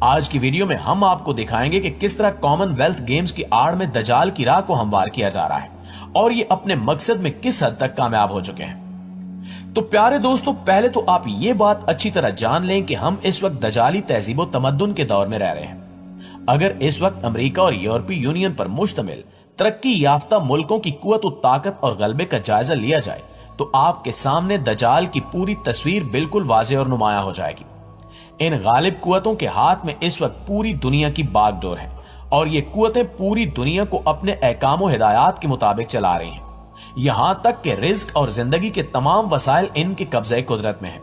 آج کی ویڈیو میں ہم آپ کو دکھائیں گے کہ کس طرح کامن ویلتھ گیمز کی آڑ میں دجال کی راہ کو ہموار کیا جا رہا ہے اور یہ اپنے مقصد میں کس حد تک کامیاب ہو چکے ہیں۔ تو پیارے دوستو، پہلے تو آپ یہ بات اچھی طرح جان لیں کہ ہم اس وقت دجالی تہذیب و تمدن کے دور میں رہ رہے ہیں۔ اگر اس وقت امریکہ اور یورپی یونین پر مشتمل ترقی یافتہ ملکوں کی قوت و طاقت اور غلبے کا جائزہ لیا جائے تو آپ کے سامنے دجال کی پوری تصویر بالکل واضح اور نمایاں ہو جائے گی۔ ان غالب قوتوں کے ہاتھ میں اس وقت پوری دنیا کی باغ ڈور ہے اور یہ قوتیں پوری دنیا کو اپنے احکام و ہدایات کے مطابق چلا رہی ہیں، یہاں تک کہ رزق اور زندگی کے تمام وسائل ان کے قبضہ قدرت میں ہیں۔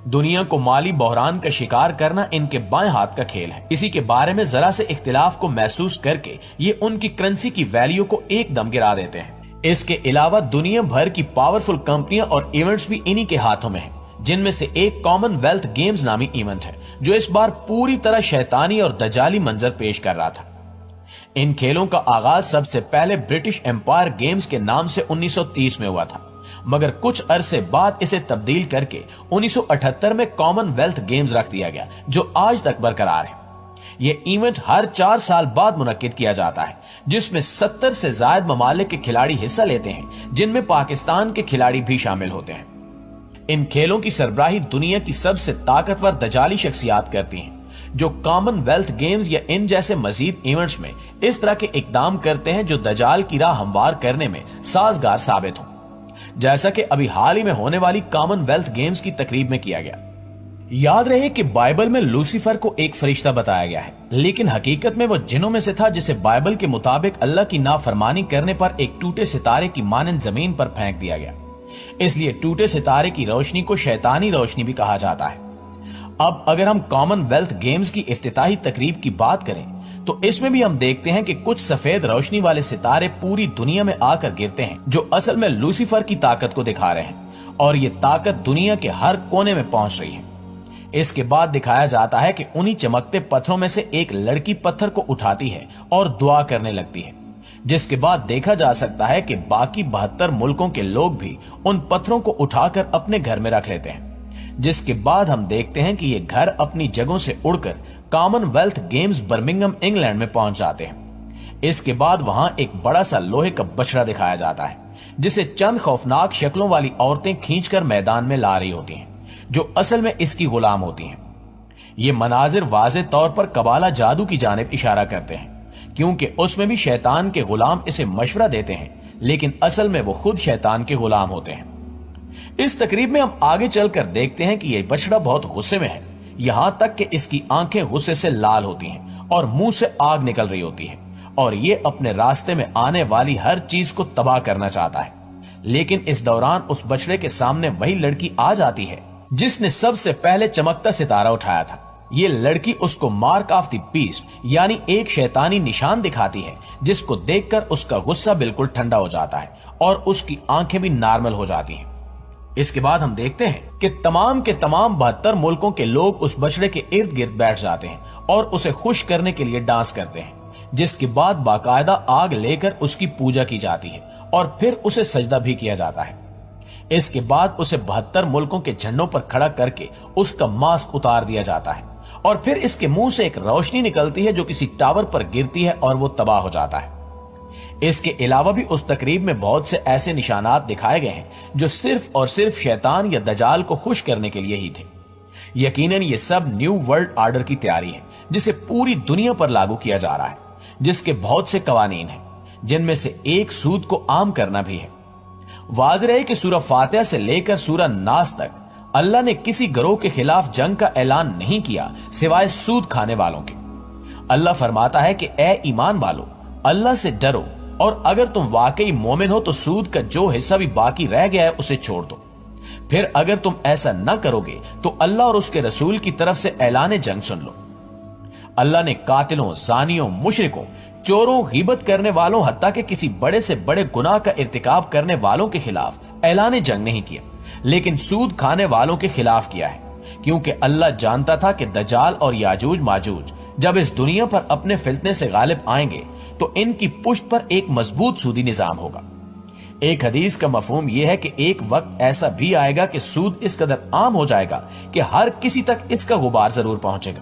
دنیا کو مالی بحران کا شکار کرنا ان کے بائیں ہاتھ کا کھیل ہے۔ اسی کے بارے میں ذرا سے اختلاف کو محسوس کر کے یہ ان کی کرنسی کی ویلیو کو ایک دم گرا دیتے ہیں۔ اس کے علاوہ دنیا بھر کی پاورفل کمپنیاں اور ایونٹس بھی انہی کے ہاتھوں میں ہیں، جن میں سے ایک کامن ویلتھ گیمز نامی ایونٹ ہے جو اس بار پوری طرح شیطانی اور دجالی منظر پیش کر رہا تھا۔ ان کھیلوں کا آغاز سب سے پہلے برٹش امپائر گیمز کے نام سے 1930 میں ہوا تھا، مگر کچھ عرصے بعد اسے تبدیل کر کے 1978 میں کامن ویلتھ گیمز رکھ دیا گیا، جو آج تک برقرار ہے۔ یہ ایونٹ ہر 4 سال بعد منعقد کیا جاتا ہے، جس میں 70 سے زائد ممالک کے کھلاڑی حصہ لیتے ہیں، جن میں پاکستان کے کھلاڑی بھی شامل ہوتے ہیں۔ ان کھیلوں کی سربراہی دنیا کی سب سے طاقتور دجالی شخصیات کرتی ہیں، جو کامن ویلتھ گیمز یا ان جیسے مزید ایونٹس میں اس طرح کے اقدام کرتے ہیں جو دجال کی راہ ہموار کرنے میں سازگار ثابت ہوں، جیسا کہ ابھی حال ہی میں ہونے والی کامن ویلتھ گیمز کی تقریب میں کیا گیا۔ یاد رہے کہ بائبل میں لوسیفر کو ایک فرشتہ بتایا گیا ہے، لیکن حقیقت میں وہ جنوں میں سے تھا، جسے بائبل کے مطابق اللہ کی نافرمانی کرنے پر ایک ٹوٹے ستارے کی مانند زمین پر پھینک دیا گیا۔ اس لیے ٹوٹے ستارے کی روشنی کو شیطانی روشنی بھی کہا جاتا ہے۔ اب اگر ہم کامن ویلتھ گیمز کی افتتاحی تقریب کی بات کریں تو اس میں بھی ہم دیکھتے ہیں کہ کچھ سفید روشنی والے ستارے پوری دنیا میں آ کر گرتے ہیں، جو اصل میں لوسیفر کی طاقت کو دکھا رہے ہیں، اور یہ طاقت دنیا کے ہر کونے میں پہنچ رہی ہے۔ اس کے بعد دکھایا جاتا ہے کہ انہی چمکتے پتھروں میں سے ایک لڑکی پتھر کو اٹھاتی ہے اور دعا کرنے لگتی ہے، جس کے بعد دیکھا جا سکتا ہے کہ باقی 72 ملکوں کے لوگ بھی ان پتھروں کو اٹھا کر اپنے گھر میں رکھ لیتے ہیں، جس کے بعد ہم دیکھتے ہیں کہ یہ گھر اپنی جگہوں سے اڑ کر common wealth games Birmingham England میں پہنچ جاتے ہیں۔ اس کے بعد وہاں ایک بڑا سا لوہے کا بچڑا دکھایا جاتا ہے، جسے چند خوفناک شکلوں والی عورتیں کھینچ کر میدان میں لا رہی ہوتی ہیں، جو اصل میں اس کی غلام ہوتی ہیں۔ یہ مناظر واضح طور پر قبالہ جادو کی جانب اشارہ کرتے ہیں، کیونکہ اس میں بھی شیطان کے غلام اسے مشورہ دیتے ہیں، لیکن اصل میں وہ خود شیطان کے غلام ہوتے ہیں۔ اس تقریب میں ہم آگے چل کر دیکھتے ہیں کہ یہ بچڑا بہت غصے میں ہے، یہاں تک کہ اس کی آنکھیں غصے سے لال ہوتی ہیں اور منہ سے آگ نکل رہی ہوتی ہے، اور یہ اپنے راستے میں آنے والی ہر چیز کو تباہ کرنا چاہتا ہے۔ لیکن اس دوران اس بچڑے کے سامنے وہی لڑکی آ جاتی ہے جس نے سب سے پہلے چمکتا ستارہ اٹھایا تھا۔ یہ لڑکی اس کو مارک آف دی بیسٹ یعنی ایک شیطانی نشان دکھاتی ہے، جس کو دیکھ کر اس کا غصہ بالکل ٹھنڈا ہو جاتا ہے اور اس کی آنکھیں بھی نارمل ہو جاتی ہیں۔ اس کے بعد ہم دیکھتے ہیں کہ تمام کے تمام 72 ملکوں کے لوگ اس بچڑے کے ارد گرد بیٹھ جاتے ہیں اور اسے خوش کرنے کے لیے ڈانس کرتے ہیں، جس کے بعد باقاعدہ آگ لے کر اس کی پوجا کی جاتی ہے اور پھر اسے سجدہ بھی کیا جاتا ہے۔ اس کے بعد اسے 72 ملکوں کے جھنڈوں پر کھڑا کر کے اس کا ماسک اتار دیا جاتا ہے، اور پھر اس کے منہ سے ایک روشنی نکلتی ہے جو کسی ٹاور پر گرتی ہے اور وہ تباہ ہو جاتا ہے۔ اس کے علاوہ بھی اس تقریب میں بہت سے ایسے نشانات دکھائے گئے ہیں جو صرف اور صرف شیطان یا دجال کو خوش کرنے کے لیے ہی تھے۔ یقیناً یہ سب نیو ورلڈ آرڈر کی تیاری ہے، جسے پوری دنیا پر لاگو کیا جا رہا ہے، جس کے بہت سے قوانین ہیں، جن میں سے ایک سود کو عام کرنا بھی ہے۔ واضح ہے کہ سورہ فاتحہ سے لے کر سورہ ناس تک اللہ نے کسی گروہ کے خلاف جنگ کا اعلان نہیں کیا سوائے سود کھانے والوں کے۔ اللہ فرماتا ہے کہ اے ایمان والو، اللہ سے ڈرو، اور اگر تم واقعی مومن ہو تو سود کا جو حصہ بھی باقی رہ گیا ہے اسے چھوڑ دو۔ پھر اگر تم ایسا نہ کرو گے تو اللہ اور اس کے رسول کی طرف سے اعلان جنگ سن لو۔ اللہ نے قاتلوں، زانیوں، مشرکوں، چوروں، غیبت کرنے والوں، حتیٰ کہ کسی بڑے سے بڑے گناہ کا ارتکاب کرنے والوں کے خلاف اعلان جنگ نہیں کیا، لیکن سود کھانے والوں کے خلاف کیا ہے، کیونکہ اللہ جانتا تھا کہ دجال اور یاجوج ماجوج جب اس دنیا پر اپنے فتنے سے غالب آئیں گے تو ان کی پشت پر ایک مضبوط سودی نظام ہوگا۔ ایک حدیث کا مفہوم یہ ہے کہ ایک وقت ایسا بھی آئے گا کہ سود اس قدر عام ہو جائے گا کہ ہر کسی تک اس کا غبار ضرور پہنچے گا،